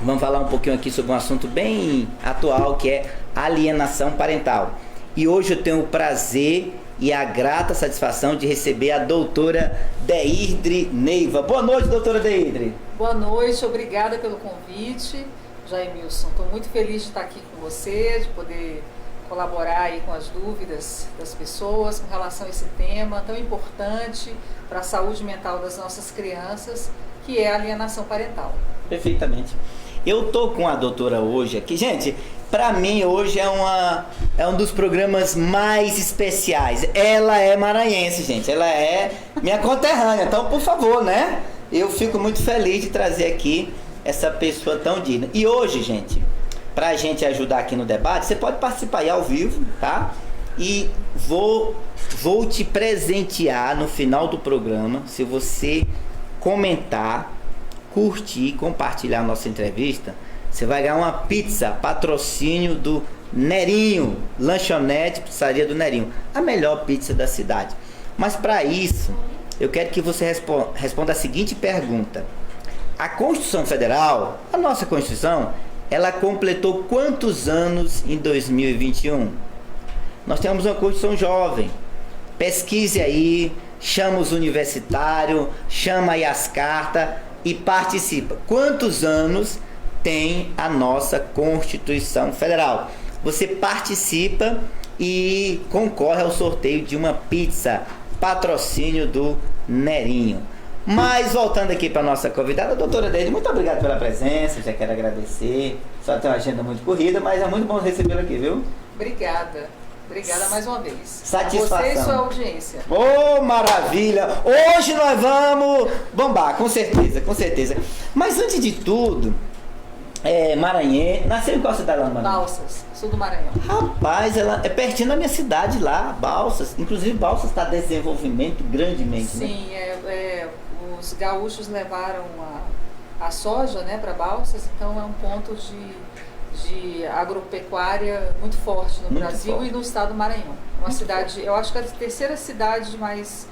Vamos falar um pouquinho aqui sobre um assunto bem atual, que é alienação parental. E hoje eu tenho o prazer e a grata satisfação de receber a doutora Deidre Neiva. Boa noite, doutora Deidre. Boa noite, obrigada pelo convite, Jaimilson. Estou muito feliz de estar aqui com você, de poder colaborar aí com as dúvidas das pessoas com relação a esse tema tão importante para a saúde mental das nossas crianças, que é a alienação parental. Perfeitamente. Eu tô com a doutora hoje aqui. Gente, para mim hoje é um dos programas mais especiais. Ela é maranhense, gente. Ela é minha conterrânea. Então, por favor, né? Eu fico muito feliz de trazer aqui essa pessoa tão digna. E hoje, gente, pra gente ajudar aqui no debate, você pode participar aí ao vivo, tá? E vou te presentear no final do programa, se você comentar, curtir, compartilhar a nossa entrevista, você vai ganhar uma pizza, patrocínio do Nerinho, lanchonete, pizzaria do Nerinho, a melhor pizza da cidade. Mas para isso, eu quero que você responda a seguinte pergunta: a Constituição Federal, a nossa Constituição, ela completou quantos anos em 2021? Nós temos uma Constituição jovem. Pesquise aí, chama os universitários, chama aí as cartas e participa. Quantos anos tem a nossa Constituição Federal? Você participa e concorre ao sorteio de uma pizza, patrocínio do Nerinho. Mas voltando aqui para nossa convidada, a doutora Deidre, muito obrigado pela presença, já quero agradecer. Só tem uma agenda muito corrida, mas é muito bom recebê-la aqui, viu? Obrigada mais uma vez. Satisfação. Você e sua audiência. Oh, maravilha! Hoje nós vamos bombar, com certeza, com certeza. Mas antes de tudo, Maranhão, nasceu em qual cidade lá no Maranhão? Balsas, sul do Maranhão. Rapaz, ela é pertinho da minha cidade lá, Balsas. Inclusive, Balsas está em desenvolvimento grandemente. Sim, né? Os gaúchos levaram a soja, né, para Balsas, então é um ponto de agropecuária muito forte no Brasil forte. E no estado do Maranhão. Uma cidade, eu acho que é a terceira cidade mais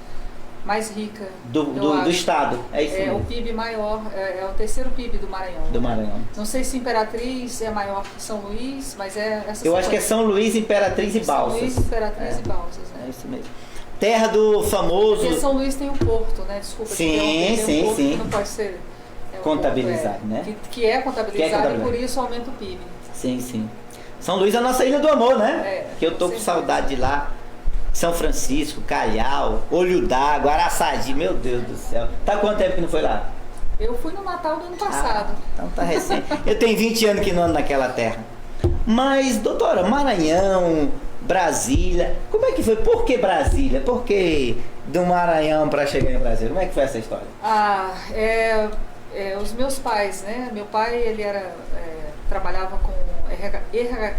rica do estado. É isso mesmo. O PIB maior, é o terceiro PIB do Maranhão. Do Maranhão. Não sei se Imperatriz é maior que São Luís, mas é essa. Eu acho que é São Luís, Imperatriz e Balsas. São Luís, Imperatriz e Balsas, né? É isso mesmo. Terra do famoso. Porque São Luís tem um porto, né? Desculpa. Sim. Que não pode ser contabilizado, né? Que é contabilizado e por isso aumenta o PIB. Sim. São Luís é a nossa ilha do amor, né? Que eu tô com saudade de lá. São Francisco, Calhau, Olho d'Água, Araçagi, meu Deus do céu. Tá quanto tempo que não foi lá? Eu fui no Natal do ano passado. Então tá recente. Eu tenho 20 anos que não ando naquela terra. Mas, doutora, Maranhão, Brasília, como é que foi? Por que Brasília? Por que do Maranhão para chegar em Brasília? Como é que foi essa história? Os meus pais, né? Meu pai, ele trabalhava com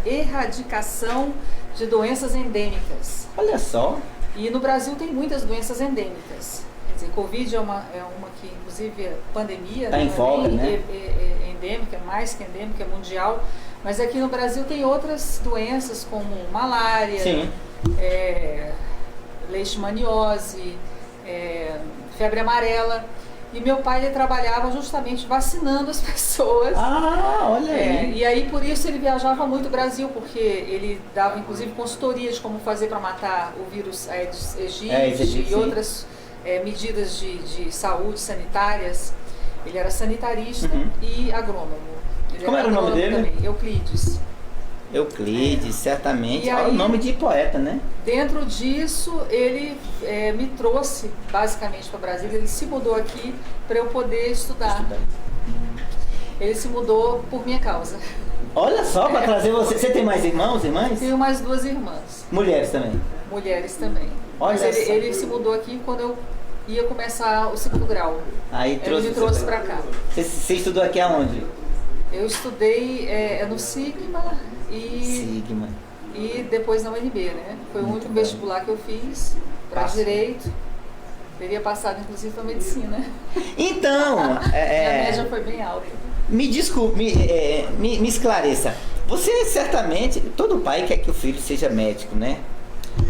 erradicação de doenças endêmicas. Olha só. E no Brasil tem muitas doenças endêmicas. Quer dizer, Covid é uma que, inclusive, é pandemia. Está em voga, né? Endêmica, mais que endêmica, é mundial. Mas aqui no Brasil tem outras doenças como malária, leishmaniose, febre amarela. E meu pai, ele trabalhava justamente vacinando as pessoas. Olha aí. E aí, por isso, ele viajava muito o Brasil, porque ele dava, inclusive, consultoria de como fazer para matar o vírus Aedes aegypti e outras medidas de saúde sanitárias. Ele era sanitarista e agrônomo. Como era o nome dele? Também, Euclides. Euclides, certamente. E Olha aí, o nome de poeta, né? dentro disso, ele me trouxe basicamente para Brasília. Ele se mudou aqui para eu poder estudar. Ele se mudou por minha causa. Olha só, para trazer você. Você tem mais irmãos, irmãs? Tenho mais 2 irmãs. Mulheres também. Mulheres também. Olha Mas só. ele se mudou aqui quando eu ia começar o 2º grau. Aí Ele me trouxe para cá. Você estudou aqui aonde? Eu estudei no Sigma Sigma. e depois na UNB, né? Foi o Muito único bem. vestibular que eu fiz para Passou. Direito. Teria passado, inclusive, para Medicina. Então, Minha média foi bem alta. me desculpe, me esclareça. Você certamente, todo pai quer que o filho seja médico, né?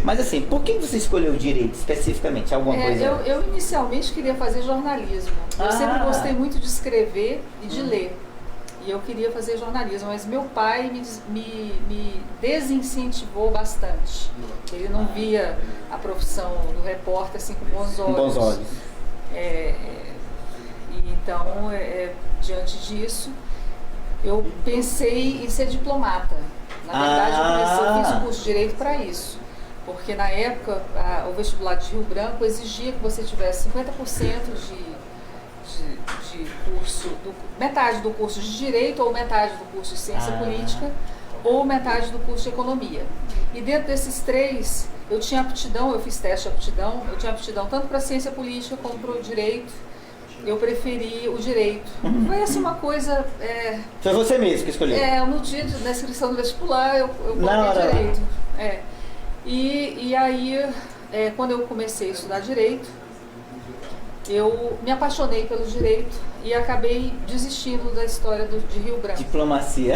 Mas assim, por que você escolheu direito especificamente? Alguma coisa? Eu inicialmente queria fazer jornalismo. Eu sempre gostei muito de escrever e de ler. E eu queria fazer jornalismo, mas meu pai me desincentivou bastante. Ele não via a profissão do repórter assim com bons olhos. Com bons olhos. E então, diante disso, eu pensei em ser diplomata. Na verdade, eu fiz o curso de Direito para isso. Porque na época, o vestibular de Rio Branco exigia que você tivesse 50% de curso, metade do curso de Direito, ou metade do curso de Ciência Política, ou metade do curso de Economia. E dentro desses 3, eu tinha aptidão, eu fiz teste de aptidão, eu tinha aptidão tanto para Ciência Política como para o Direito. Eu preferi o Direito. Foi assim uma coisa... Foi você mesmo que escolheu? No dia da inscrição do vestibular, eu coloquei Direito. E aí, quando eu comecei a estudar Direito, eu me apaixonei pelo Direito e acabei desistindo da história de Rio Branco. Diplomacia.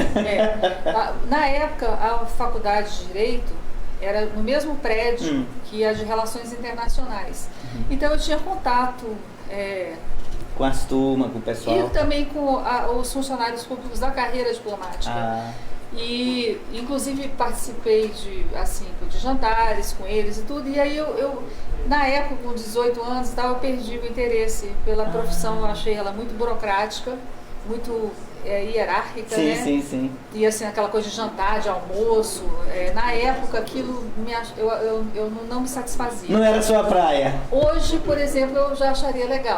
Na época, a faculdade de Direito era no mesmo prédio que a de Relações Internacionais. Então eu tinha contato... com as turmas, com o pessoal. E também com os funcionários públicos da carreira diplomática. E, inclusive, participei de jantares com eles e tudo. E aí, eu na época, com 18 anos, eu perdi o interesse pela profissão. Eu achei ela muito burocrática, muito hierárquica, sim, né? Sim. E assim, aquela coisa de jantar, de almoço. Na época, aquilo eu não me satisfazia. Não era sua praia? Hoje, por exemplo, eu já acharia legal.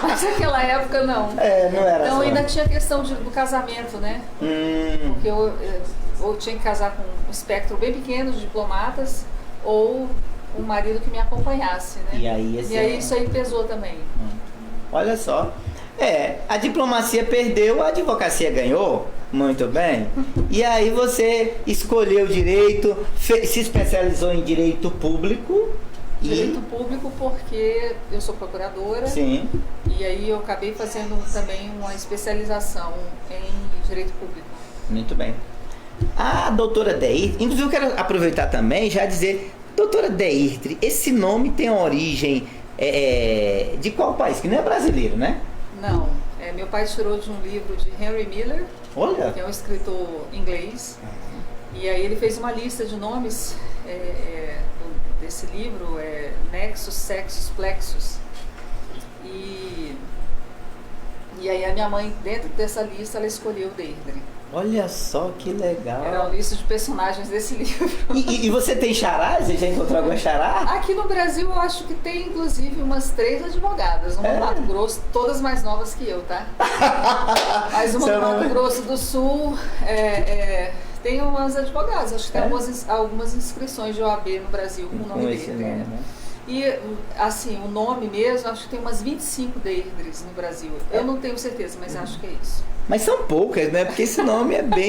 Mas naquela época, não. Não era Então, só. ainda tinha a questão do casamento, né? Porque eu tinha que casar com um espectro bem pequeno de diplomatas ou um marido que me acompanhasse, né? E aí isso aí pesou também. Olha só. A diplomacia perdeu, a advocacia ganhou. Muito bem. E aí você escolheu direito, se especializou em direito público. Direito público porque eu sou procuradora. Sim. E aí eu acabei fazendo também uma especialização em direito público. Muito bem. A doutora Deirtre, inclusive eu quero aproveitar também já dizer, doutora Deirtre, esse nome tem origem de qual país? Que não é brasileiro, né? Não. Meu pai tirou de um livro de Henry Miller, Olha. que é um escritor inglês. E aí ele fez uma lista de nomes desse livro, Nexus, Sexus, Plexus. E aí a minha mãe, dentro dessa lista, ela escolheu Deirdre. Olha só que legal. Era uma lista de personagens desse livro. E você tem xará? Você já encontrou alguma xará? Aqui no Brasil eu acho que tem inclusive umas 3 advogadas. Uma no Mato Grosso, todas mais novas que eu, tá? Mas uma no Mato Grosso do Sul tem umas advogadas. Acho que tem algumas inscrições de OAB no Brasil com o nome dele. Né? E, assim, o nome mesmo, acho que tem umas 25 Deirdres no Brasil. Eu não tenho certeza, mas acho que é isso. Mas são poucas, né? Porque esse nome é bem,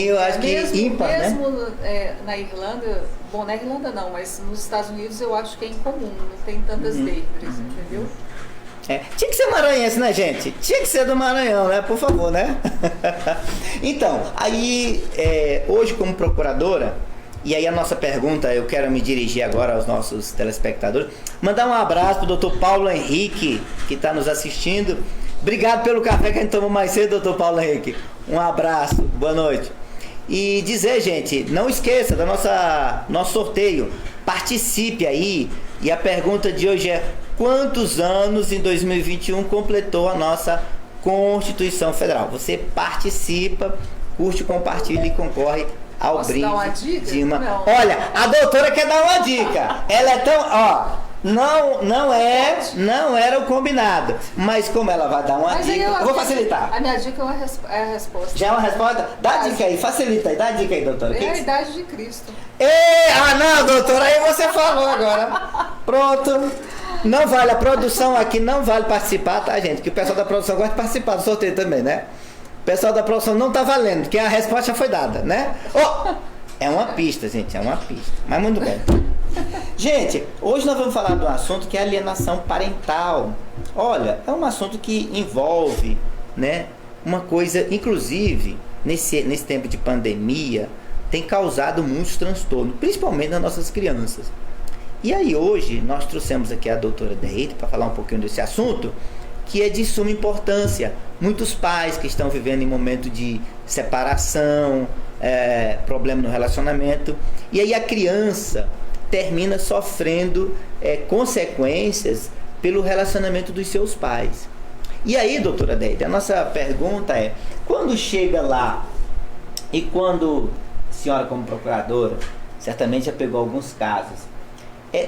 eu acho que ímpar, mesmo, né? Na Irlanda, bom, na Irlanda não, mas nos Estados Unidos eu acho que é incomum, não tem tantas Deirdres, entendeu? Tinha que ser maranhense, né, gente? Tinha que ser do Maranhão, né? Por favor, né? Então, aí, hoje como procuradora, e aí a nossa pergunta, eu quero me dirigir agora aos nossos telespectadores, mandar um abraço pro doutor Paulo Henrique, que está nos assistindo. Obrigado pelo café que a gente tomou mais cedo, doutor Paulo Henrique. Um abraço, boa noite. E dizer, gente, não esqueça do nosso sorteio. Participe aí. E a pergunta de hoje é: quantos anos em 2021 completou a nossa Constituição Federal? Você participa curte, compartilha e concorre ao Posso brinde dar uma dica? de uma... Não. Olha, a doutora quer dar uma dica. Ela é tão... Ó, não era o combinado. Mas como ela vai dar uma Mas aí dica, eu vou facilitar. A minha dica é a resposta. Já é uma resposta? Dá a dica aí, facilita aí, dá a dica aí, doutora. É a idade de Cristo. Não, doutora, aí você falou agora. Pronto. Não vale, a produção aqui não vale participar, tá, gente? Que o pessoal da produção gosta de participar do sorteio também, né? O pessoal da produção não tá valendo, porque a resposta já foi dada, né? É uma pista, gente, é uma pista. Mas muito bem. Gente, hoje nós vamos falar de um assunto que é alienação parental. Olha, é um assunto que envolve, né, uma coisa, inclusive, nesse tempo de pandemia, tem causado muitos transtornos, principalmente nas nossas crianças. E aí hoje nós trouxemos aqui a doutora Deide para falar um pouquinho desse assunto, que é de suma importância. Muitos pais que estão vivendo em momento de separação, problema no relacionamento, e aí a criança termina sofrendo consequências pelo relacionamento dos seus pais. E aí, doutora Deide, a nossa pergunta é, quando chega lá, e quando a senhora como procuradora, certamente já pegou alguns casos,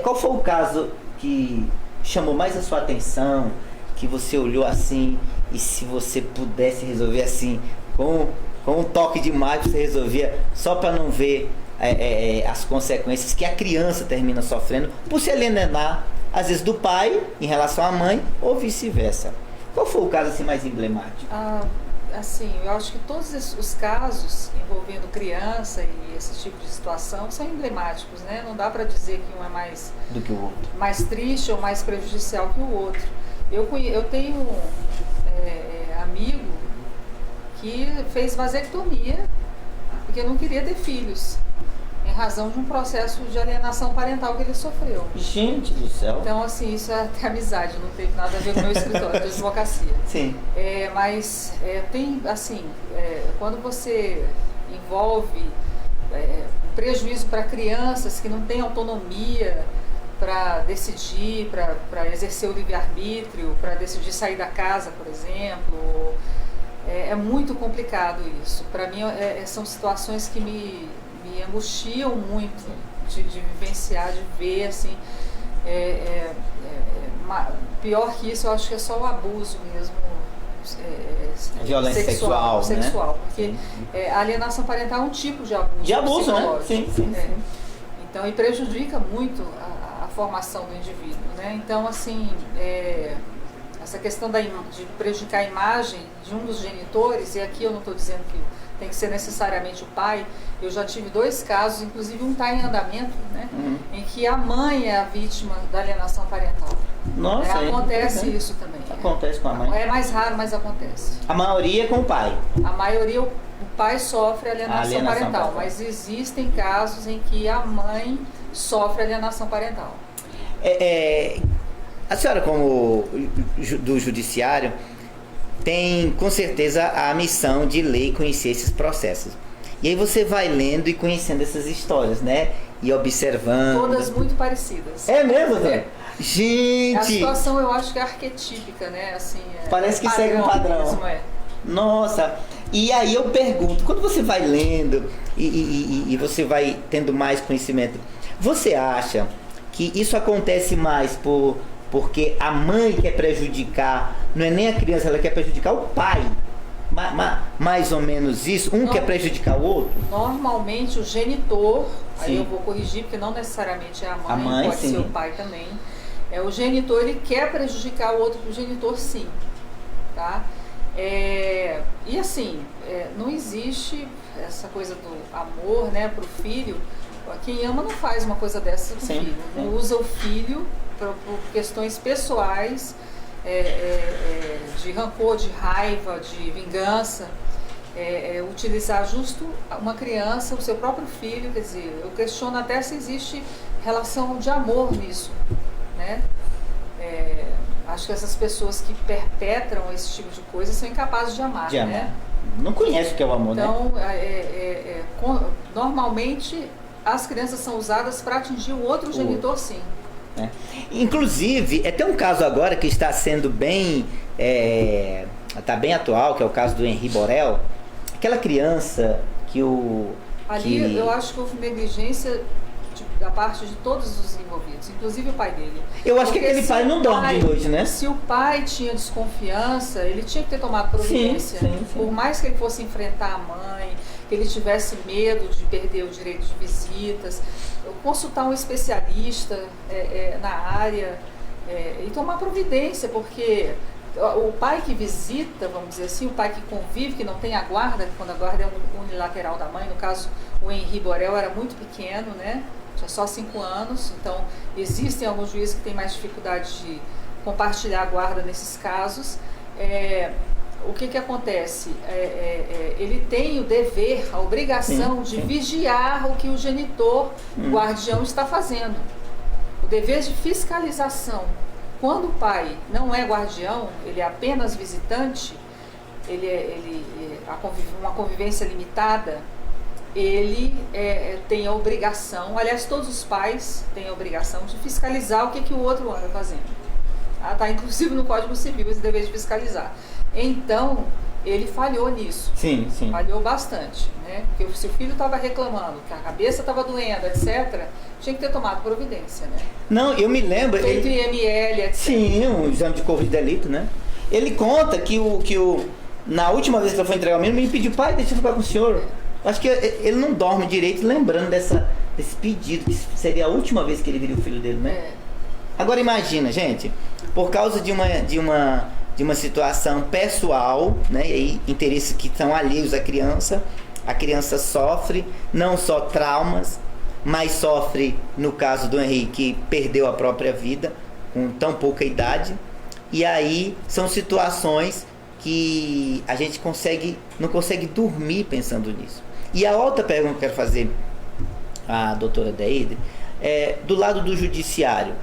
qual foi o caso que chamou mais a sua atenção, que você olhou assim, e se você pudesse resolver assim, com um toque de mágica você resolvia, só para não ver as consequências que a criança termina sofrendo por se alienar, às vezes do pai em relação à mãe, ou vice-versa. Qual foi o caso assim mais emblemático? Assim, eu acho que todos os casos envolvendo criança e esse tipo de situação são emblemáticos, né? Não dá para dizer que um é mais do que o outro, mais triste ou mais prejudicial que o outro. Eu tenho amigo que fez vasectomia porque não queria ter filhos, em razão de um processo de alienação parental que ele sofreu. Gente do céu. Então, assim, isso é até amizade, não teve nada a ver com o meu escritório de advocacia. Sim. Mas tem, assim, quando você envolve prejuízo para crianças que não têm autonomia para decidir, para exercer o livre-arbítrio, para decidir sair da casa, por exemplo, é muito complicado isso. Para mim, são situações que me angustiam muito de vivenciar, de ver, assim, pior que isso, eu acho que é só o abuso mesmo, violência sexual, né? Porque a alienação parental é um tipo de abuso. De abuso, né? Sim. Então, e prejudica muito a formação do indivíduo, né? Então, assim, essa questão de prejudicar a imagem de um dos genitores, e aqui eu não estou dizendo que tem que ser necessariamente o pai. Eu já tive 2 casos, inclusive um está em andamento, né? Em que a mãe é a vítima da alienação parental. Nossa, acontece isso também. Acontece com a mãe. É mais raro, mas acontece. A maioria é com o pai. A maioria, o pai sofre alienação parental, mas existem casos em que a mãe sofre alienação parental. A senhora, como do judiciário, tem com certeza a missão de ler e conhecer esses processos. E aí você vai lendo e conhecendo essas histórias, né? E observando. Todas muito parecidas. É mesmo, doutor? Gente! A situação eu acho que é arquetípica, né? Assim, parece que segue um padrão. Mesmo, Nossa! E aí eu pergunto, quando você vai lendo e você vai tendo mais conhecimento, você acha que isso acontece mais porque a mãe quer prejudicar, não é nem a criança, ela quer prejudicar o pai? Mais ou menos isso? Quer prejudicar o outro? Normalmente o genitor, sim. Aí eu vou corrigir, porque não necessariamente é a mãe pode sim. ser o pai também. O genitor, ele quer prejudicar o outro, o genitor sim. Tá? E assim, não existe essa coisa do amor, né, pro filho. Quem ama não faz uma coisa dessa com o filho. Não usa o filho por questões pessoais, de rancor, de raiva, de vingança, utilizar justo uma criança, o seu próprio filho. Quer dizer, eu questiono até se existe relação de amor nisso, né? Acho que essas pessoas que perpetram esse tipo de coisa são incapazes de amar, né? Não conhece o que é o amor, então, né? Normalmente as crianças são usadas para atingir o outro genitor, sim. Inclusive, tem um caso agora que está sendo bem atual, que é o caso do Henri Borel. aquela criança que o... Ali eu acho que houve negligência da parte de todos os envolvidos, inclusive o pai dele. Eu acho que aquele pai não dorme de noite, né? Se o pai tinha desconfiança, ele tinha que ter tomado providência. Sim. Por mais que ele fosse enfrentar a mãe, que ele tivesse medo de perder o direito de visitas, consultar um especialista na área e tomar providência, porque o pai que visita, vamos dizer assim, o pai que convive, que não tem a guarda, quando a guarda é unilateral da mãe, no caso o Henri Borel era muito pequeno, né? Tinha só 5 anos, então existem alguns juízes que têm mais dificuldade de compartilhar a guarda nesses casos. O que acontece? Ele tem o dever, a obrigação de vigiar o que o genitor, o guardião, está fazendo. O dever de fiscalização. Quando o pai não é guardião, ele é apenas visitante, uma convivência limitada, ele tem a obrigação, aliás, todos os pais têm a obrigação de fiscalizar o que o outro anda fazendo. Está inclusive no Código Civil esse dever de fiscalizar. Então, ele falhou nisso. Sim. Falhou bastante, né? Porque se o filho estava reclamando, que a cabeça estava doendo, etc., tinha que ter tomado providência, né? Não, eu me lembro... Feito IML, etc. Sim, um exame de corpo de delito, né? Ele conta que na última vez que ele foi entregar o menino, me pediu, pai, deixa eu ficar com o senhor. Acho que ele não dorme direito lembrando desse pedido, que seria a última vez que ele viria o filho dele, né? Agora imagina, gente, por causa de uma situação pessoal, né, e aí interesses que são alheios à criança, a criança sofre não só traumas, mas sofre, no caso do Henri, que perdeu a própria vida com tão pouca idade, e aí são situações que a gente não consegue dormir pensando nisso. E a outra pergunta que eu quero fazer à doutora Deide do lado do judiciário.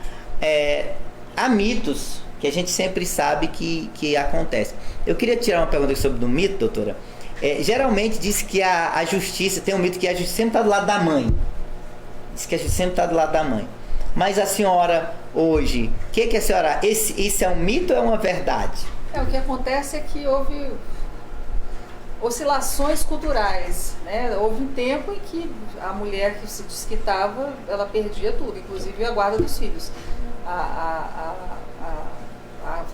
Há mitos que a gente sempre sabe que acontece. Eu queria tirar uma pergunta sobre o mito, doutora. Geralmente diz que a justiça, tem um mito que a justiça sempre está do lado da mãe. Diz que a justiça sempre está do lado da mãe. Mas a senhora hoje, o que a senhora... Isso é um mito ou é uma verdade? O que acontece é que houve oscilações culturais, né? Houve um tempo em que a mulher que se desquitava, ela perdia tudo, inclusive a guarda dos filhos. Há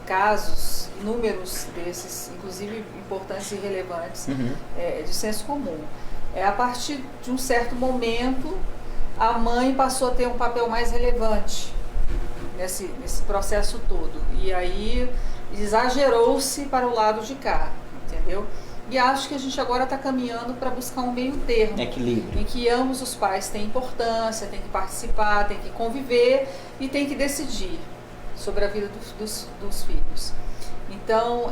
casos, inúmeros desses, inclusive importantes e relevantes, de senso comum. A partir de um certo momento, a mãe passou a ter um papel mais relevante nesse processo todo. E aí exagerou-se para o lado de cá, entendeu? E acho que a gente agora está caminhando para buscar um meio termo. Equilíbrio. Em que ambos os pais têm importância, têm que participar, têm que conviver e têm que decidir sobre a vida dos filhos. Então,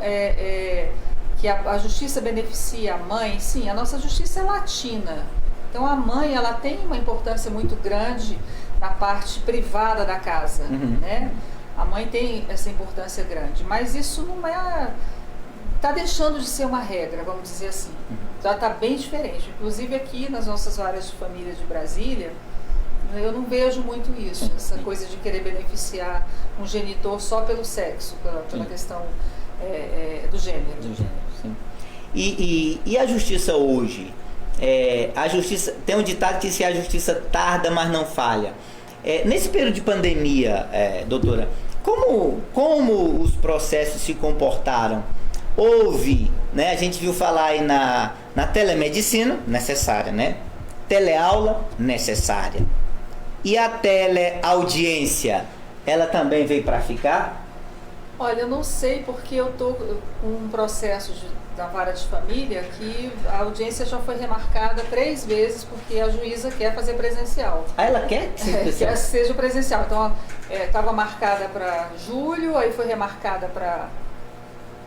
que a justiça beneficia a mãe, sim, a nossa justiça é latina. Então a mãe, ela tem uma importância muito grande na parte privada da casa, né? A mãe tem essa importância grande, mas isso não está deixando de ser uma regra, vamos dizer assim. Já está bem diferente. Inclusive aqui nas nossas várias de família de Brasília, eu não vejo muito isso, essa coisa de querer beneficiar um genitor só pelo sexo, pela questão do gênero. Sim. E a justiça hoje? A justiça, tem um ditado que diz que a justiça tarda, mas não falha. Nesse período de pandemia, doutora, como os processos se comportaram? Houve, né, a gente viu falar aí na telemedicina, necessária, né? Teleaula, necessária. E a teleaudiência, ela também veio para ficar? Olha, eu não sei, porque eu estou com um processo da vara de família que a audiência já foi remarcada 3 vezes porque a juíza quer fazer presencial. Ela quer que seja presencial? Quer que seja presencial. Então, estava marcada para julho, aí foi remarcada para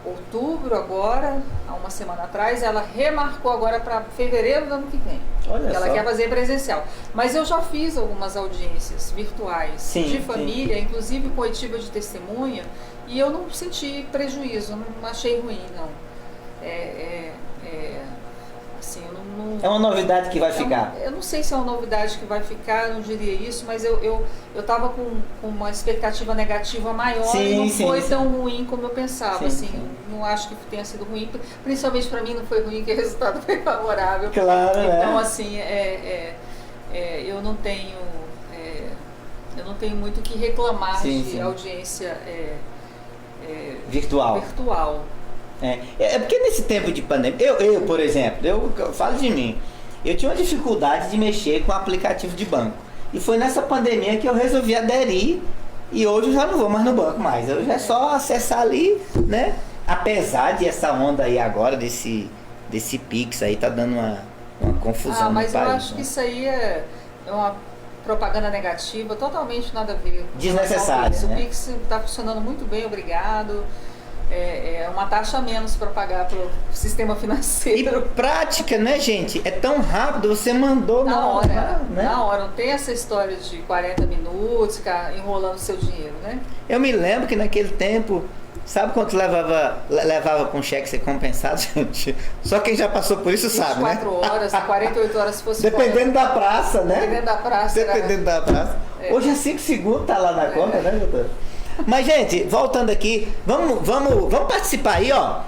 outubro agora, há uma semana atrás, ela remarcou agora para fevereiro do ano que vem. Ela quer fazer presencial. Mas eu já fiz algumas audiências virtuais de família, inclusive com oitiva de testemunha, e eu não senti prejuízo, não achei ruim, não. Assim, eu não, É uma novidade que vai ficar. eu não sei se é uma novidade que vai ficar, eu não diria isso, mas eu estava com uma expectativa negativa maior Sim, e não sim, foi sim. tão ruim como eu pensava. Sim, Assim, sim. não acho que tenha sido ruim, principalmente para mim não foi ruim, que o resultado foi favorável. Claro, Então, né? assim, eu não tenho muito o que reclamar Sim, de sim. audiência Virtual. virtual. É porque nesse tempo de pandemia, eu, por exemplo, eu falo de mim, eu tinha uma dificuldade de mexer com o aplicativo de banco. E foi nessa pandemia que eu resolvi aderir e hoje eu já não vou mais no banco mais. Eu já é só acessar ali, né? Apesar de essa onda aí agora, desse Pix aí, tá dando uma confusão no Mas eu país, acho né? que isso aí é uma propaganda negativa, totalmente nada a ver. Desnecessária, O né? Pix está funcionando muito bem, obrigado. É uma taxa a menos para pagar para o sistema E financeiro. prática, né, gente? É tão rápido, você mandou Na hora, né? na hora. Não tem essa história de 40 minutos, ficar enrolando seu dinheiro, né? Eu me lembro que naquele tempo, sabe quanto levava com cheque ser compensado, gente? Só quem já passou por isso sabe, né? 24 horas, 48 horas se fosse Dependendo da praça, né? Dependendo da praça. Dependendo da praça. Hoje é 5 segundos, tá lá na conta, né, doutor? Mas, gente, voltando aqui, vamos participar aí, ó.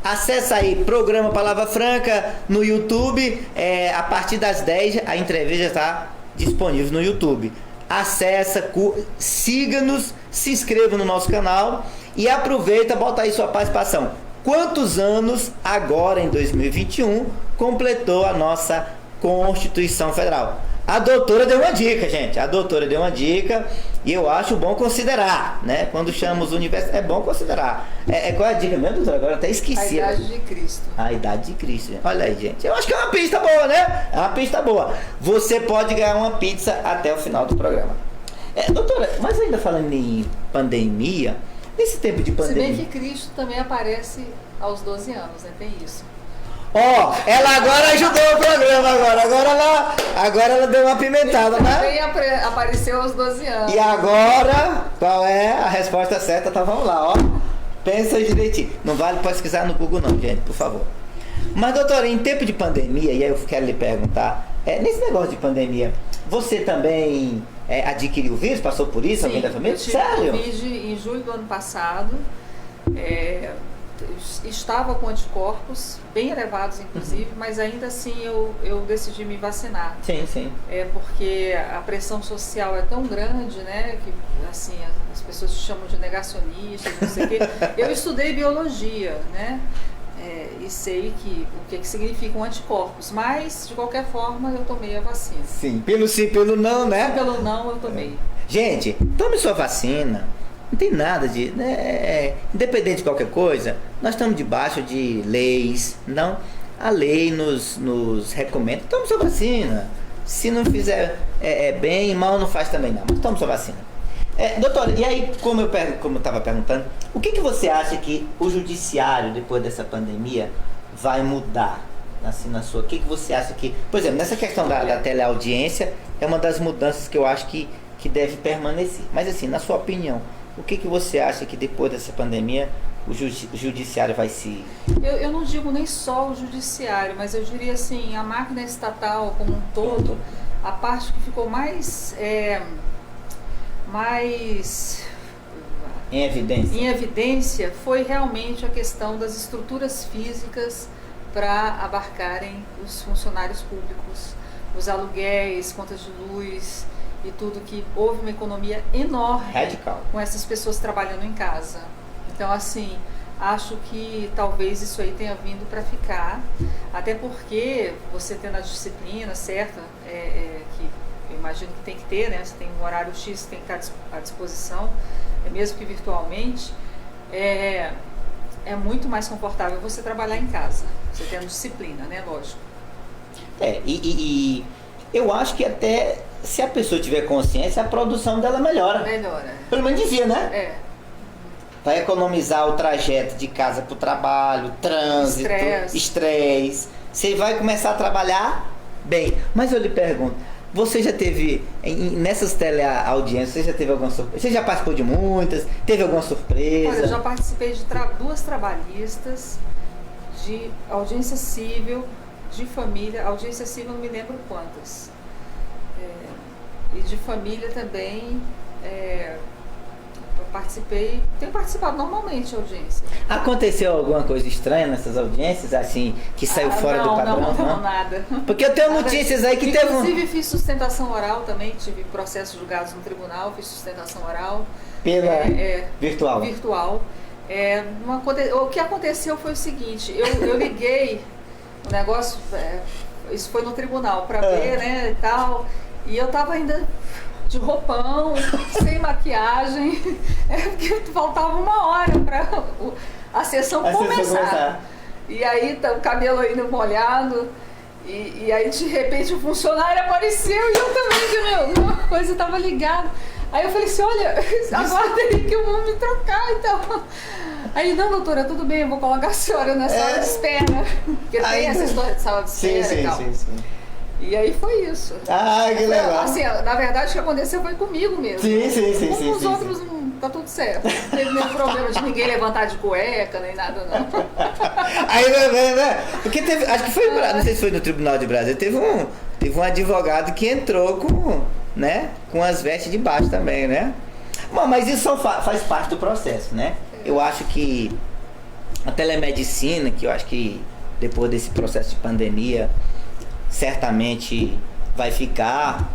Acesse aí, programa Palavra Franca no YouTube. A partir das 10, a entrevista está disponível no YouTube. Acessa, siga-nos, se inscreva no nosso canal e aproveita, bota aí sua participação. Quantos anos agora em 2021 completou a nossa Constituição Federal? A doutora deu uma dica, gente. A doutora deu uma dica e eu acho bom considerar, né? Quando chamamos o universo, é bom considerar. Qual é a dica mesmo, doutora? Agora até esqueci. A idade de Cristo. A idade de Cristo. Olha aí, gente. Eu acho que é uma pista boa, né? É uma pista boa. Você pode ganhar uma pizza até o final do programa. Doutora, mas ainda falando em pandemia, nesse tempo de pandemia... Se bem que Cristo também aparece aos 12 anos, né? Tem isso. Ela agora ajudou o programa agora ela deu uma apimentada, né? Também apareceu aos 12 anos. E agora, qual é a resposta certa? Então vamos lá, ó. Pensa direitinho. Não vale pesquisar no Google não, gente, por favor. Mas, doutora, em tempo de pandemia, e aí eu quero lhe perguntar, nesse negócio de pandemia, você também adquiriu o vírus? Passou por isso? Sim, Alguém da família? eu tive Sério? Covid em julho do ano passado. Estava com anticorpos bem elevados, inclusive, mas ainda assim eu decidi me vacinar. Sim, sim. Porque a pressão social é tão grande, né, que assim, as pessoas te chamam de negacionista, não sei o quê. Eu estudei biologia, né, e sei o que significam anticorpos, mas de qualquer forma eu tomei a vacina. Sim, pelo sim, pelo não, né? Pelo não eu tomei. Gente, tome sua vacina. Não tem nada de... independente de qualquer coisa, nós estamos debaixo de leis, não? A lei nos recomenda, tome sua vacina. Se não fizer bem, mal não faz também não, mas tome sua vacina. Doutora, e aí, como eu estava perguntando, o que você acha que o judiciário, depois dessa pandemia, vai mudar? Assim, o que você acha que... Por exemplo, nessa questão da teleaudiência, é uma das mudanças que eu acho que deve permanecer. Mas assim, na sua opinião, o que você acha que depois dessa pandemia o judiciário vai se... Eu não digo nem só o judiciário, mas eu diria assim, a máquina estatal como um todo, a parte que ficou mais em evidência foi realmente a questão das estruturas físicas para abarcarem os funcionários públicos, os aluguéis, contas de luz e tudo, que houve uma economia enorme radical com essas pessoas trabalhando em casa. Então, assim, acho que talvez isso aí tenha vindo para ficar, até porque você tendo a disciplina certa, que eu imagino que tem que ter, né? Você tem um horário X que tem que estar à disposição, mesmo que virtualmente, é muito mais confortável você trabalhar em casa, você tendo disciplina, né? Lógico. E eu acho que até se a pessoa tiver consciência, a produção dela melhora. Melhora. Pelo menos devia, né? Vai economizar o trajeto de casa para o trabalho, trânsito, estresse. Você vai começar a trabalhar bem. Mas eu lhe pergunto, você já teve, nessas teleaudiências, você já teve alguma surpresa? Você já participou de muitas? Teve alguma surpresa? Olha, eu já participei de 2 trabalhistas, de audiência civil, de família, audiência civil não me lembro quantas. E de família também, eu participei, tenho participado normalmente de audiência. Aconteceu alguma coisa estranha nessas audiências, assim, que saiu fora do padrão? Não, nada. Porque eu tenho notícias aí que teve Inclusive fiz sustentação oral também, tive processos julgados no tribunal, fiz sustentação oral. Pela virtual. Virtual. O que aconteceu foi o seguinte, eu liguei o negócio, isso foi no tribunal, para ver, né, e tal, e eu tava ainda de roupão, sem maquiagem, porque faltava 1 hora para a sessão começar. E aí o cabelo ainda molhado, e aí de repente o funcionário apareceu e eu também, uma coisa estava ligada. Aí eu falei assim, olha, aguarda aí que eu vou me trocar, então. Aí, não, doutora, tudo bem, eu vou colocar a senhora na sala de espera. Porque tem essa história de sala de espera e tal. Sim. E aí foi isso. Ah, que legal. Assim, na verdade, o que aconteceu foi comigo mesmo. Sim. Com os outros, tá tudo certo. Não teve nenhum problema de ninguém levantar de cueca, nem nada, não. Aí, né? Porque teve, acho que foi, não sei se foi no Tribunal de Brasília, teve um advogado que entrou com as vestes de baixo também, né? Bom, mas isso só faz parte do processo, né? Eu acho que a telemedicina, que eu acho que depois desse processo de pandemia, certamente vai ficar.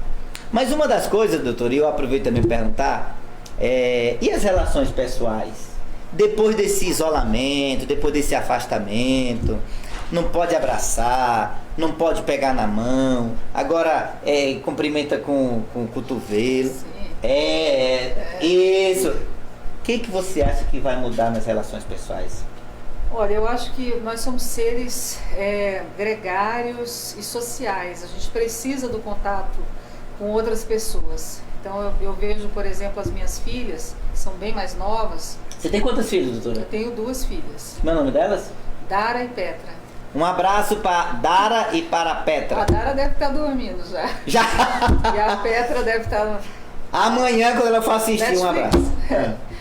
Mas uma das coisas, doutor, e eu aproveito também para perguntar, e as relações pessoais? Depois desse isolamento, depois desse afastamento, não pode abraçar, não pode pegar na mão, agora cumprimenta com o cotovelo. Isso. O que você acha que vai mudar nas relações pessoais? Olha, eu acho que nós somos seres gregários e sociais. A gente precisa do contato com outras pessoas. Então eu vejo, por exemplo, as minhas filhas, que são bem mais novas. Você tem quantas filhas, doutora? Eu tenho 2 filhas. Como é o nome delas? Dara e Petra. Um abraço para Dara e para Petra. A Dara deve estar dormindo já. E a Petra deve estar... Amanhã, quando ela for assistir, Netflix. Um abraço.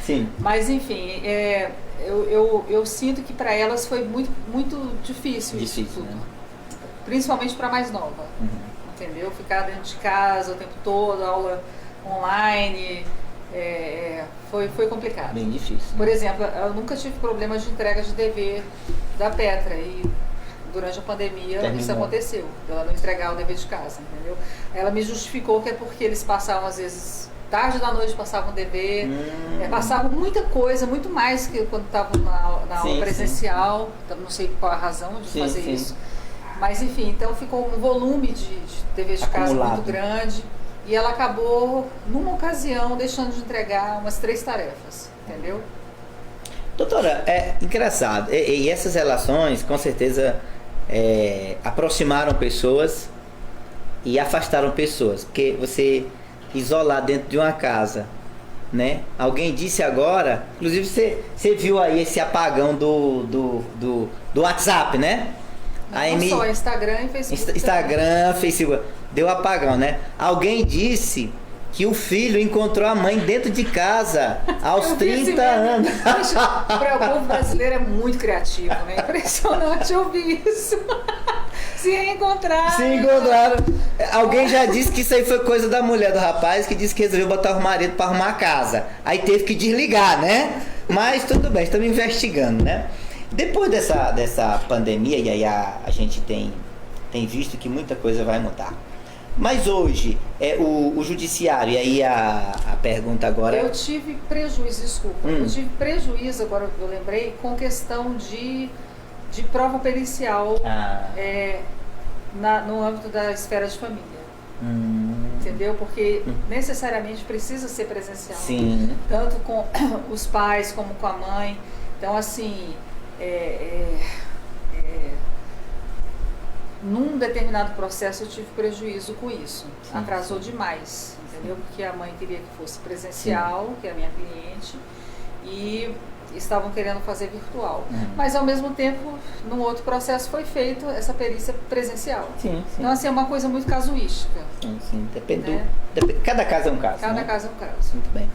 Sim. Mas, enfim, eu sinto que para elas foi muito, muito difícil isso tudo. Né? Principalmente para a mais nova. Entendeu? Ficar dentro de casa o tempo todo, aula online, foi complicado. Bem difícil. Por exemplo, eu nunca tive problemas de entrega de dever da Petra e durante a pandemia isso aconteceu, ela não entregar o dever de casa, entendeu? Ela me justificou que é porque eles passavam às vezes tarde da noite, passavam dever, passavam muita coisa, muito mais que quando estavam na aula presencial, então, não sei qual a razão de fazer isso. Mas enfim, então ficou um volume de dever de casa muito grande e ela acabou, numa ocasião, deixando de entregar umas 3 tarefas, entendeu? Doutora, é engraçado, e essas relações com certeza aproximaram pessoas e afastaram pessoas, porque você isolar dentro de uma casa, né? Alguém disse agora, inclusive você viu aí esse apagão do WhatsApp, né? Não só Instagram e Facebook. Instagram, Facebook, deu apagão, né? Alguém disse que o filho encontrou a mãe dentro de casa aos 30 anos. O povo brasileiro é muito criativo, né? Impressionante ouvir isso. Se reencontraram. Se encontraram. Alguém já disse que isso aí foi coisa da mulher do rapaz, que disse que resolveu botar o marido para arrumar a casa. Aí teve que desligar, né? Mas tudo bem, estamos investigando, né? Depois dessa pandemia, e aí a gente tem visto que muita coisa vai mudar. Mas hoje, o judiciário, e aí a pergunta agora... Eu tive prejuízo, desculpa, eu tive prejuízo, agora eu lembrei, com questão de prova pericial no âmbito da esfera de família. Entendeu? Porque necessariamente precisa ser presencial. Sim. Tanto com os pais como com a mãe. Então, assim... num determinado processo eu tive prejuízo com isso. Sim. Atrasou demais, entendeu? Porque a mãe queria que fosse presencial, que é a minha cliente, e estavam querendo fazer virtual. Mas ao mesmo tempo, num outro processo foi feito essa perícia presencial. Sim. Então, assim, é uma coisa muito casuística. Sim. Depende, né? Cada caso é um caso. Cada caso é um caso. Muito bem.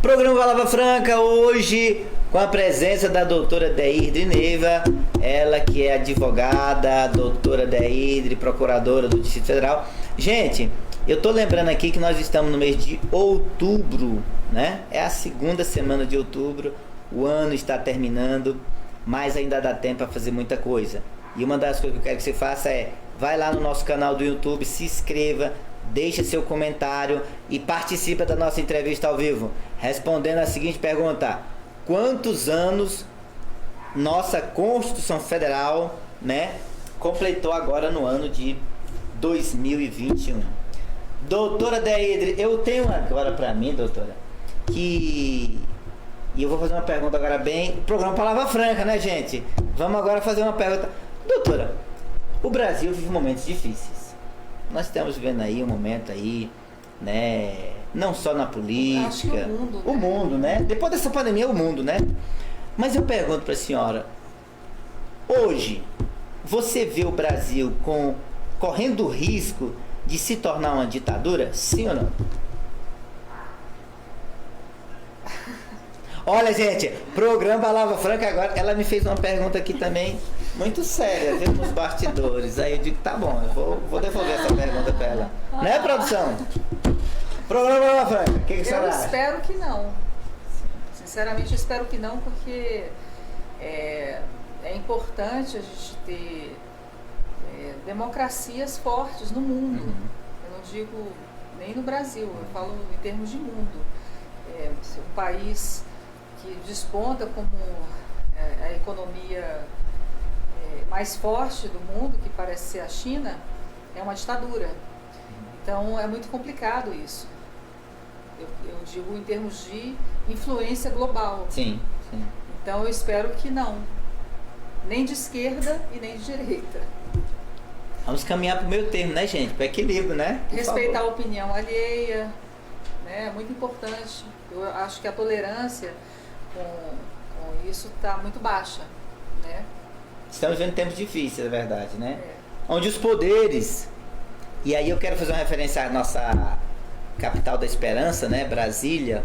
Programa Palavra Franca hoje com a presença da doutora Deírdre Neiva, ela que é advogada, doutora Deírdre, procuradora do Distrito Federal. Gente, eu tô lembrando aqui que nós estamos no mês de outubro, né? É a segunda semana de outubro, o ano está terminando, mas ainda dá tempo para fazer muita coisa. E uma das coisas que eu quero que você faça é, vai lá no nosso canal do YouTube, se inscreva, deixa seu comentário e participa da nossa entrevista ao vivo, respondendo a seguinte pergunta: quantos anos nossa Constituição Federal, né, completou agora no ano de 2021? Doutora Deírdre, eu tenho agora para mim, doutora, e eu vou fazer uma pergunta agora bem... Programa Palavra Franca, né, gente? Vamos agora fazer uma pergunta. Doutora, o Brasil vive momentos difíceis. Nós estamos vivendo aí um momento aí, né? Não só na política. Acho que o mundo, né? O mundo, né? Depois dessa pandemia, o mundo, né? Mas eu pergunto para a senhora, hoje, você vê o Brasil correndo o risco de se tornar uma ditadura? Sim ou não? Olha, gente, programa Palavra Franca agora. Ela me fez uma pergunta aqui também muito séria, viu, nos bastidores. Aí eu digo, tá bom, eu vou devolver essa pergunta para ela. Né, produção? Programa Palavra Franca, o que a senhora acha? Eu espero que não. Sinceramente, eu espero que não, porque é importante a gente ter democracias fortes no mundo. Eu não digo nem no Brasil, eu falo em termos de mundo. Um país que desponta como a economia mais forte do mundo, que parece ser a China, é uma ditadura. Então é muito complicado isso. Eu digo em termos de influência global. Sim, sim. Então eu espero que não. Nem de esquerda e nem de direita. Vamos caminhar para o meio termo, né, gente? Para equilíbrio, né? Por Respeitar favor. a opinião alheia, né? É muito importante. Eu acho que a tolerância com isso está muito baixa, né? Estamos vivendo tempos difíceis, é verdade, né? É. Onde os poderes, e aí eu quero fazer uma referência à nossa capital da esperança, né? Brasília,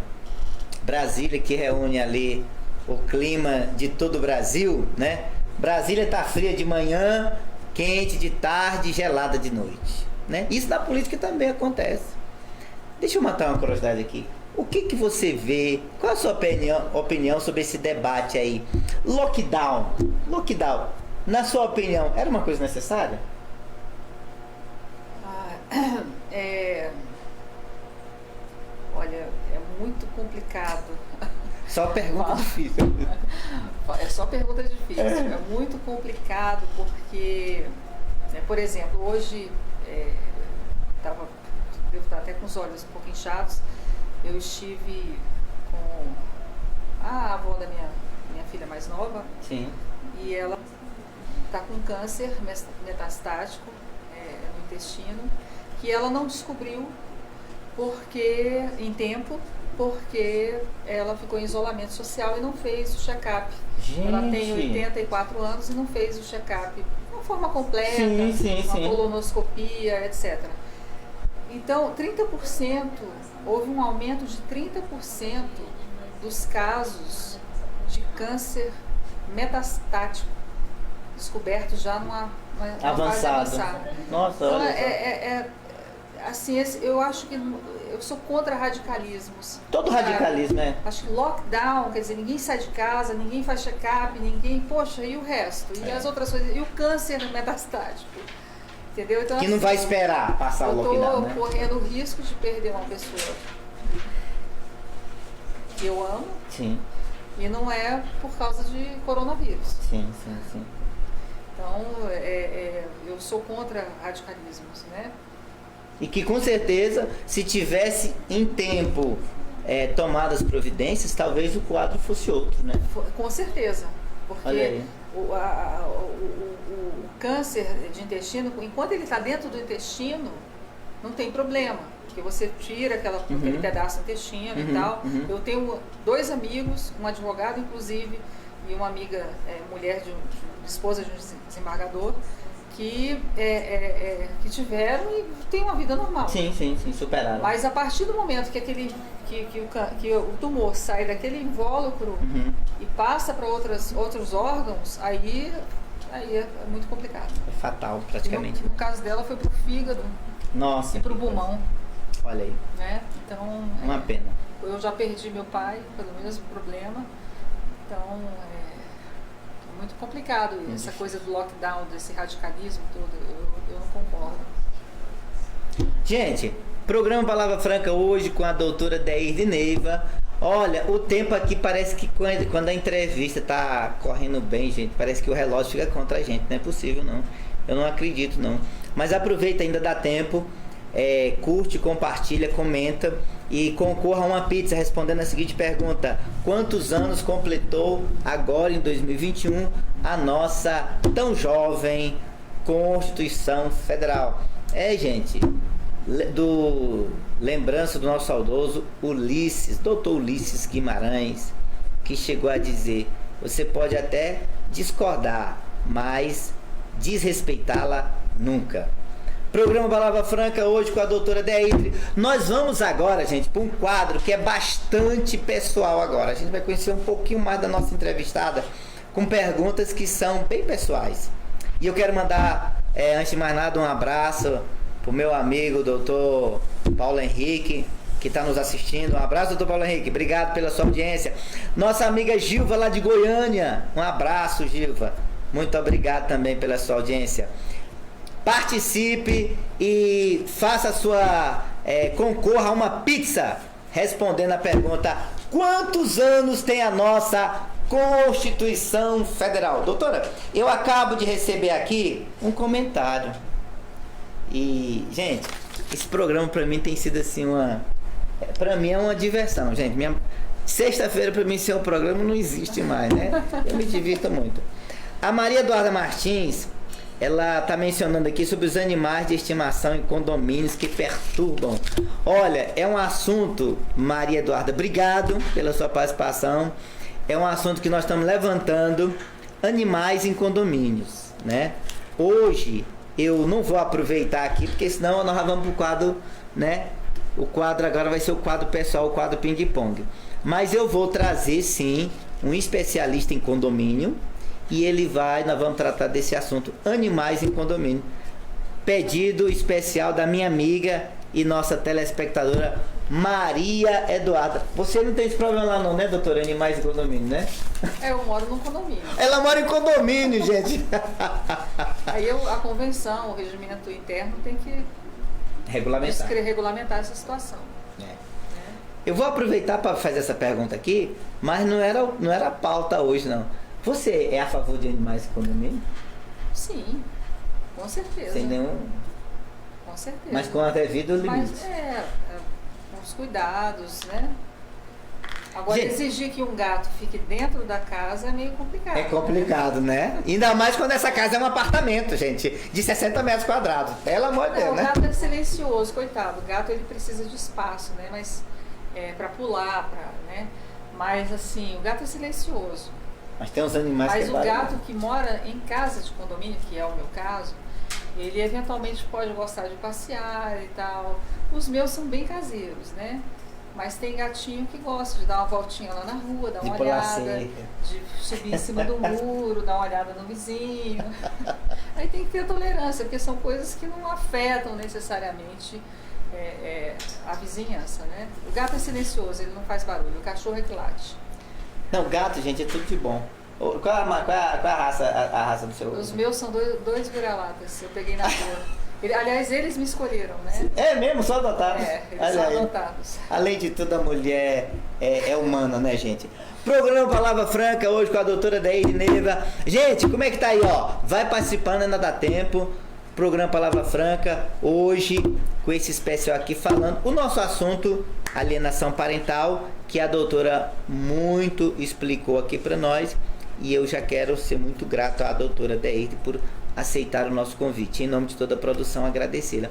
que reúne ali o clima de todo o Brasil, né? Brasília tá fria de manhã, quente de tarde, gelada de noite, né? Isso na política também acontece. Deixa eu matar uma curiosidade aqui. O que você vê? Qual a sua opinião sobre esse debate aí? Lockdown, na sua opinião, era uma coisa necessária? Olha, é muito complicado. Só pergunta difícil. É só pergunta difícil. É muito complicado porque, por exemplo, hoje devo estar até com os olhos um pouco inchados. Eu estive com a avó da minha filha mais nova. Sim. E ela está com câncer metastático no intestino, que ela não descobriu em tempo, porque ela ficou em isolamento social e não fez o check-up. Ela tem 84 anos e não fez o check-up de uma forma completa, uma colonoscopia, etc. Então, 30%, houve um aumento de 30% dos casos de câncer metastático descobertos já numa fase avançada. Nossa, então, olha assim, eu acho que eu sou contra radicalismos. Todo radicalismo, né? Acho que lockdown, quer dizer, ninguém sai de casa, ninguém faz check-up, poxa, e o resto? E as outras coisas? E o câncer metastático? Entendeu? Então, que não vai esperar passar o lockdown, né? Eu estou correndo o risco de perder uma pessoa que eu amo. Sim. E não é por causa de coronavírus. Sim. Então, eu sou contra radicalismos, né? E que com certeza, se tivesse em tempo tomadas providências, talvez o quadro fosse outro, né? Com certeza. Porque o câncer de intestino, enquanto ele está dentro do intestino, não tem problema. Porque você tira aquele pedaço do intestino e tal. Eu tenho 2 amigos, um advogado inclusive, e uma amiga, mulher esposa de um desembargador, que tiveram e têm uma vida normal. Sim, superaram. Mas a partir do momento que o tumor sai daquele invólucro e passa para outros órgãos, aí é muito complicado. É fatal, praticamente. No caso dela foi pro fígado. Nossa. E pro pulmão. Olha aí. Né? Então, uma pena. Eu já perdi meu pai pelo mesmo problema. Então, é muito complicado essa coisa do lockdown, desse radicalismo todo. Eu não concordo. Gente, programa Palavra Franca hoje com a doutora Deirde Neiva. Olha, o tempo aqui parece que quando a entrevista tá correndo bem, gente, parece que o relógio fica contra a gente. Não é possível, não. Eu não acredito, não. Mas aproveita, ainda dá tempo. Curte, compartilha, comenta e concorra a uma pizza respondendo a seguinte pergunta: quantos anos completou agora em 2021 a nossa tão jovem Constituição Federal? Gente, lembrança do nosso saudoso Ulisses, doutor Ulisses Guimarães, que chegou a dizer: você pode até discordar, mas desrespeitá-la nunca. Programa Palavra Franca hoje com a doutora Deirde. Nós vamos agora, gente, para um quadro que é bastante pessoal agora. A gente vai conhecer um pouquinho mais da nossa entrevistada com perguntas que são bem pessoais. E eu quero mandar, antes de mais nada, um abraço pro meu amigo, doutor Paulo Henrique, que está nos assistindo. Um abraço, doutor Paulo Henrique. Obrigado pela sua audiência. Nossa amiga Gilva, lá de Goiânia. Um abraço, Gilva. Muito obrigado também pela sua audiência. Participe e faça concorra a uma pizza respondendo a pergunta: quantos anos tem a nossa Constituição Federal? Doutora, eu acabo de receber aqui um comentário. E, gente, esse programa pra mim tem sido assim pra mim é uma diversão, gente. Sexta-feira pra mim ser um programa não existe mais, né? Eu me divirto muito. A Maria Eduarda Martins, ela está mencionando aqui sobre os animais de estimação em condomínios que perturbam. Olha, é um assunto, Maria Eduarda, obrigado pela sua participação. É um assunto que nós estamos levantando, animais em condomínios, né? Hoje eu não vou aproveitar aqui, porque senão nós vamos para o quadro, né? O quadro agora vai ser o quadro pessoal, o quadro ping-pong. Mas eu vou trazer, sim, um especialista em condomínio. E nós vamos tratar desse assunto, animais em condomínio. Pedido especial da minha amiga e nossa telespectadora Maria Eduarda. Você não tem esse problema lá não, né, doutora? Animais em condomínio, né? Eu moro num condomínio. Ela mora em condomínio, gente. Aí a convenção, o regimento interno tem que regulamentar essa situação. Eu vou aproveitar para fazer essa pergunta aqui, mas não era a pauta hoje, não. Você é a favor de animais em condomínio? Sim, com certeza. Sem nenhum... Com certeza. Mas com a devida limite. Mas com os cuidados, né? Agora, gente, exigir que um gato fique dentro da casa é meio complicado. É complicado, né? Ainda mais quando essa casa é um apartamento, gente, de 60 metros quadrados. Pelo amor de Deus, né? O gato é silencioso, coitado. O gato, ele precisa de espaço, né? Mas para pular, né? Mas, assim, o gato é silencioso. Mas tem uns animais que... Mas o gato que mora em casa de condomínio, que é o meu caso, ele eventualmente pode gostar de passear e tal. Os meus são bem caseiros, né? Mas tem gatinho que gosta de dar uma voltinha lá na rua, dar uma olhada, de subir em cima do muro, dar uma olhada no vizinho. Aí tem que ter tolerância, porque são coisas que não afetam necessariamente a vizinhança, né? O gato é silencioso, ele não faz barulho, o cachorro é que late. Não, gato, gente, é tudo de bom. Qual é a raça do seu? Os meus são dois vira-latas, eu peguei na rua. Aliás, eles me escolheram, né? É mesmo? Só adotados? Eles são adotados. Além de tudo, a mulher é humana, né, gente? Programa Palavra Franca, hoje com a doutora Deirde Neiva. Gente, como é que tá aí, ó? Vai participando, ainda dá tempo. Programa Palavra Franca, hoje, com esse especial aqui, falando o nosso assunto, alienação parental, que a doutora muito explicou aqui para nós. E eu já quero ser muito grato à doutora Deirde por aceitar o nosso convite. Em nome de toda a produção, agradecê-la.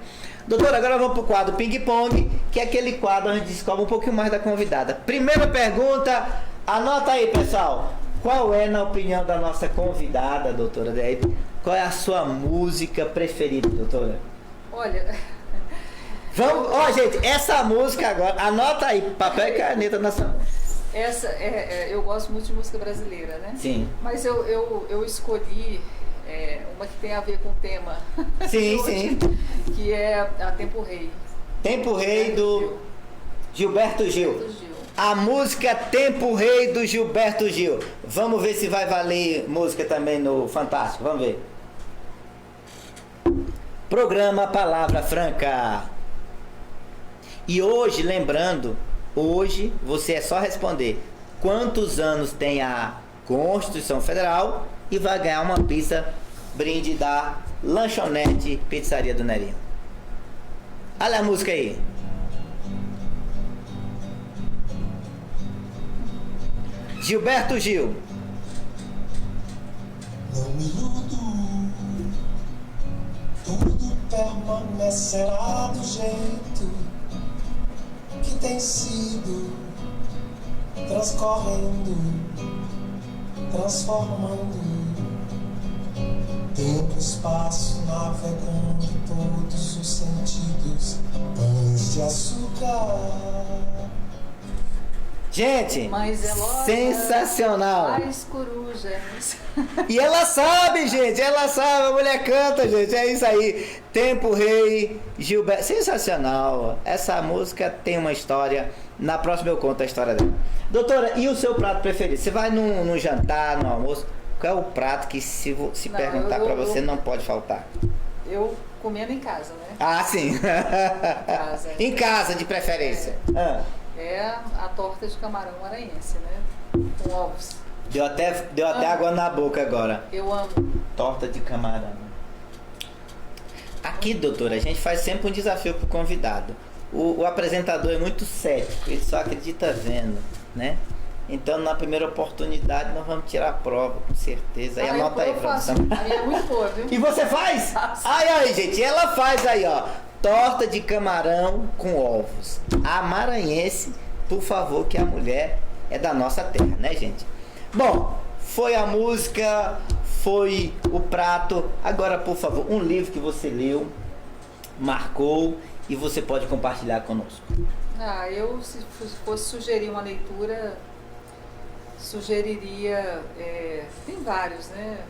Doutora, agora vamos para o quadro Ping Pong, que é aquele quadro onde a gente descobre um pouquinho mais da convidada. Primeira pergunta, anota aí, pessoal. Qual é, na opinião da nossa convidada, doutora Deirde, qual é a sua música preferida, doutora? Olha, Vamos, ó, gente, essa música agora, anota aí, papel e caneta na sua mão. eu gosto muito de música brasileira, né? Sim. Mas eu escolhi uma que tem a ver com o tema. Sim, hoje, sim. Que é a Tempo Rei. Tempo Rei do Gilberto Gil. Gilberto Gil. A música Tempo Rei do Gilberto Gil. Vamos ver se vai valer música também no Fantástico. Vamos ver. Programa Palavra Franca. E hoje, lembrando, hoje você é só responder quantos anos tem a Constituição Federal e vai ganhar uma pizza brinde da Lanchonete Pizzaria do Nerinho. Olha a música aí. Gilberto Gil. Não me iludo, tudo permanecerá do jeito que tem sido, transcorrendo, transformando, tempo, espaço, navegando todos os sentidos, pães de açúcar. Gente, Mas sensacional. as corujas. E ela sabe, gente, ela sabe, a mulher canta, gente, é isso aí. Tempo Rei, Gilberto, sensacional. Essa música tem uma história, na próxima eu conto a história dela. Doutora, e o seu prato preferido? Você vai num jantar, no almoço, qual é o prato que se Não, perguntar pra você não pode faltar? Eu comendo em casa, né? Ah, sim. Casa. Em casa, de preferência. Ah. É a torta de camarão maranhense, né? Com ovos. Deu até água na boca agora. Eu amo. Torta de camarão. Aqui, doutora, a gente faz sempre um desafio pro convidado. O apresentador é muito cético, ele só acredita vendo, né? Então, na primeira oportunidade, nós vamos tirar a prova, com certeza. Aí anota aí, eu faço. produção. A minha é muito boa, viu? E você faz? Faço. Aí, gente, ela faz aí, ó. Torta de camarão com ovos. A maranhense, por favor, que a mulher é da nossa terra, né, gente? Bom, foi a música, foi o prato. Agora, por favor, um livro que você leu, marcou e você pode compartilhar conosco. Eu, se fosse sugerir uma leitura, sugeriria. Tem vários, né?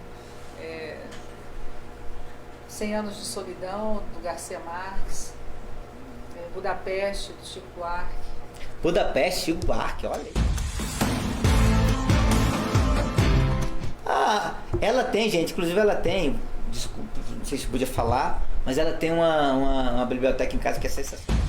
100 Anos de Solidão, do Garcia Marques, Budapeste, do Chico Buarque. Budapeste, Chico Buarque, olha aí. Ah, ela tem, gente, inclusive ela tem, desculpa, não sei se podia falar, mas ela tem uma biblioteca em casa que é sensacional.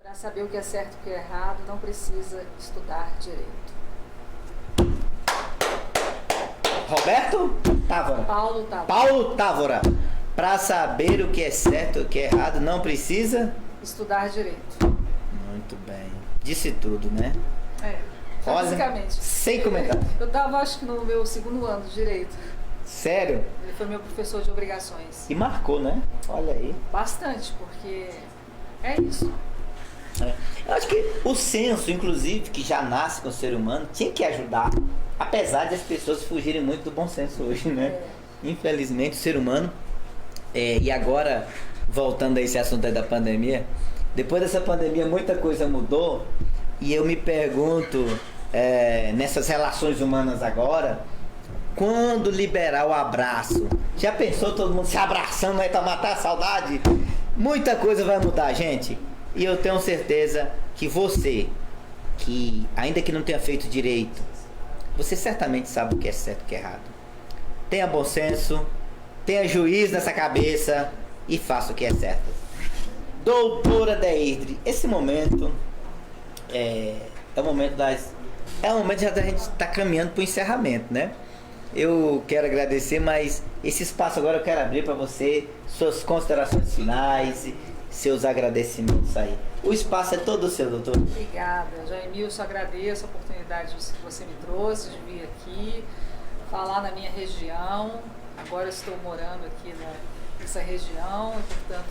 Para saber o que é certo e o que é errado, não precisa estudar direito. Roberto Távora. Paulo Távora. Paulo Távora. Para saber o que é certo e o que é errado, não precisa Estudar direito. Muito bem. Disse tudo, né? Olha, Basicamente. sem comentário. Eu estava, acho que no meu 2º ano de direito. Sério? Ele foi meu professor de obrigações. E marcou, né? Olha aí. Bastante, porque é isso. Eu acho que o senso, inclusive, que já nasce com o ser humano, tinha que ajudar. Apesar de as pessoas fugirem muito do bom senso hoje, né? Infelizmente, o ser humano, e agora, voltando a esse assunto aí da pandemia, depois dessa pandemia muita coisa mudou e eu me pergunto, nessas relações humanas agora, quando liberar o abraço? Já pensou todo mundo se abraçando aí pra matar a saudade? Muita coisa vai mudar, gente. E eu tenho certeza que você, que ainda que não tenha feito direito, você certamente sabe o que é certo e o que é errado. Tenha bom senso, tenha juízo nessa cabeça e faça o que é certo. Doutora Deidre, esse momento é o momento já da gente estar caminhando para o encerramento, né? Eu quero agradecer, mas esse espaço agora eu quero abrir para você, suas considerações finais, seus agradecimentos aí. O espaço é todo seu, doutor. Obrigada, Jaimilson, agradeço a oportunidade que você me trouxe de vir aqui, falar na minha região. Agora estou morando aqui nessa região e, portanto,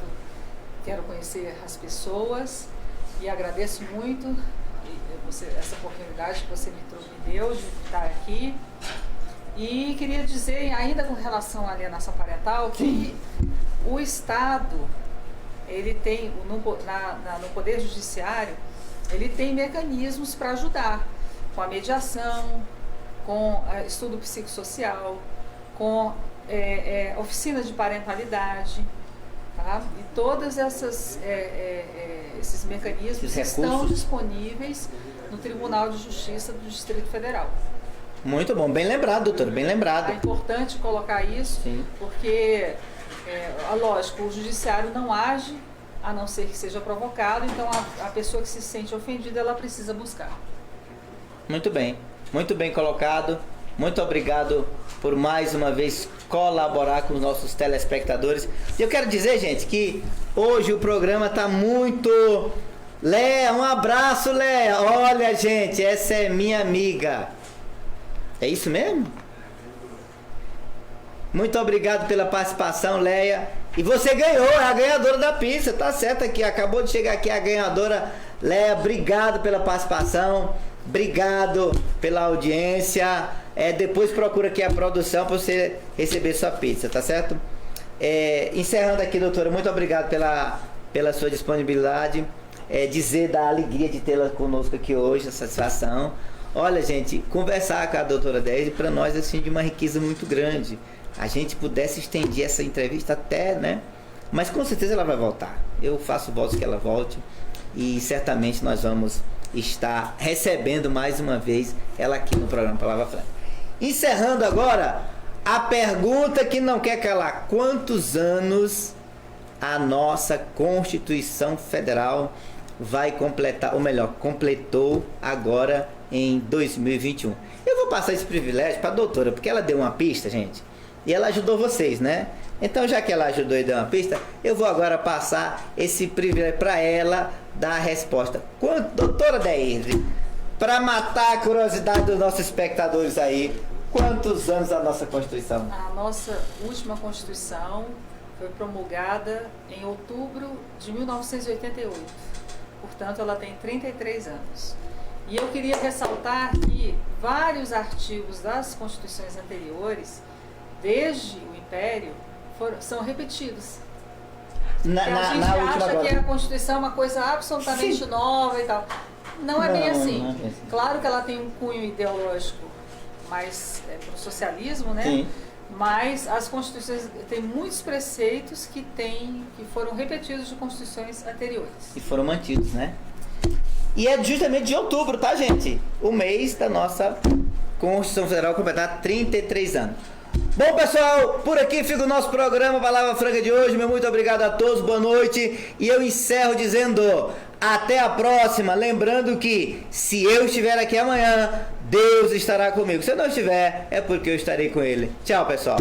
quero conhecer as pessoas e agradeço muito essa oportunidade que você me deu de estar aqui. E queria dizer, ainda com relação à alienação parental, que o Estado, ele tem, no Poder Judiciário, ele tem mecanismos para ajudar, com a mediação, com estudo psicossocial, com oficina de parentalidade, tá? E todos esses mecanismos estão disponíveis no Tribunal de Justiça do Distrito Federal. Muito bom, bem lembrado, doutor, bem lembrado. É importante colocar isso, sim, porque, lógico, o judiciário não age a não ser que seja provocado, então a pessoa que se sente ofendida, ela precisa buscar. Muito bem colocado. Muito obrigado por mais uma vez colaborar com os nossos telespectadores. E eu quero dizer, gente, que hoje o programa está muito... Léa, um abraço, Léa. Olha, gente, essa é minha amiga. É isso mesmo? Muito obrigado pela participação, Léa. E você ganhou, é a ganhadora da pizza, tá certo aqui. Acabou de chegar aqui a ganhadora, Léa. Obrigado pela participação. Obrigado pela audiência. Depois procura aqui a produção para você receber sua pizza, tá certo? Encerrando aqui, doutora, muito obrigado pela sua disponibilidade. Dizer da alegria de tê-la conosco aqui hoje, a satisfação. Olha, gente, conversar com a doutora Deidre para nós assim de uma riqueza muito grande. A gente pudesse estender essa entrevista até, né? Mas com certeza ela vai voltar. Eu faço votos que ela volte e certamente nós vamos estar recebendo mais uma vez ela aqui no programa Palavra Franca. Encerrando agora, a pergunta que não quer calar: quantos anos a nossa Constituição Federal vai completar, ou melhor, completou agora em 2021? Eu vou passar esse privilégio para a doutora, porque ela deu uma pista, gente, e ela ajudou vocês, né? Então, já que ela ajudou e deu uma pista, eu vou agora passar esse privilégio para ela dar a resposta. Doutora Deidre, para matar a curiosidade dos nossos espectadores aí, quantos anos a nossa Constituição? A nossa última Constituição foi promulgada em outubro de 1988. Portanto, ela tem 33 anos. E eu queria ressaltar que vários artigos das constituições anteriores, desde o Império, são repetidos. A gente acha que a Constituição é uma coisa absolutamente nova e tal. Não é bem assim. Claro que ela tem um cunho ideológico mais para o socialismo, né? Sim. Mas as constituições têm muitos preceitos que foram repetidos de constituições anteriores. E foram mantidos, né? E é justamente de outubro, tá, gente? O mês da nossa Constituição Federal completar 33 anos. Bom, pessoal, por aqui fica o nosso programa Palavra Franca de hoje. Meu muito obrigado a todos, boa noite. E eu encerro dizendo até a próxima. Lembrando que se eu estiver aqui amanhã, Deus estará comigo. Se eu não estiver, é porque eu estarei com Ele. Tchau, pessoal.